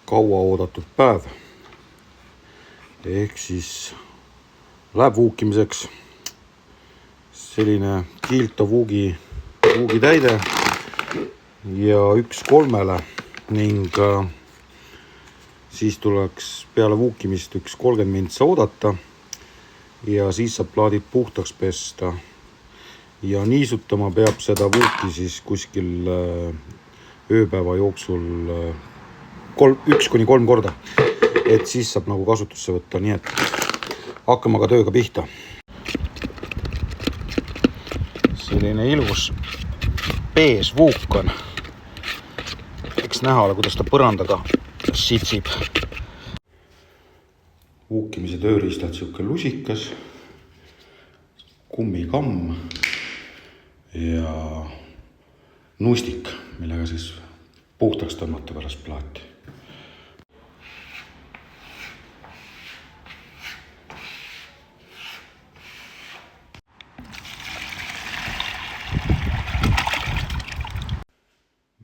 kaua oodatud päev. Ehk siis läheb vuukimiseks selline Kilto vuugi täide ja 1/3 ning siis tuleks peale vuukimist 30 mintsa oodata ja siis saab plaadid puhtaks pesta. Ja niisutama peab seda vuuki siis kuskil ööpäeva jooksul 1-3 korda, et siis saab nagu kasutusse võtta, nii et hakkame aga tööga pihta. Selline ilus pees vuuk on. Eks näha ole, kuidas ta põrandaga sitsib. Vuukimise tööriistad siuke lusikas, kummikamm ja nustik, millega siis puhtaks tõmmata pärast plaati.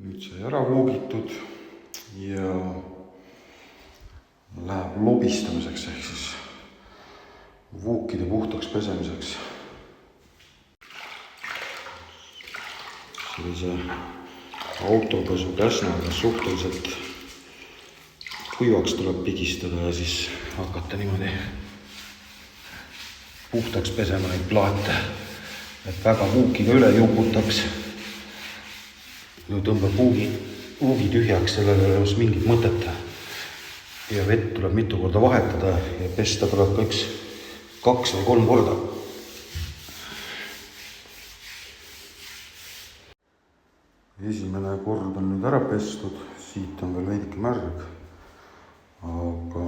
Nüüd sai ära vuugitud ja läheb lobistamiseks ehk siis vuukide puhtaks pesemiseks. Sellise autopesu käsnaga suhteliselt kuivaks tuleb pigistada ja siis hakata niimoodi puhtaks pesema neid plaate, et väga vuukiga üle juputaks. Nüüd tõmbab vuugi tühjaks, sellel ei ole mingit mõtet ja vett tuleb mitu korda vahetada ja pesta tuleb ka 2 või 3 korda. Esimene kord on nüüd ära pestud, siit on veel veidike märg, aga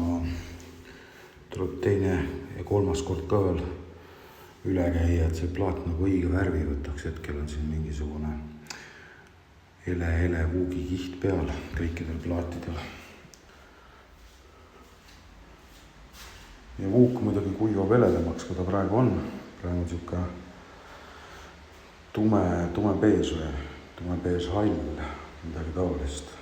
tuleb teine ja 3. kord ka veel üle käia, et see plaat nagu õige värvi võtaks. Hetkel on siin mingisugune hele vuugikiht peal kõikidel plaatidel. Ja vuuk muidugi kuivab heledamaks, kui ta praegu on. Praegu on siuke tume bees või tume bees hall, midagi taolist.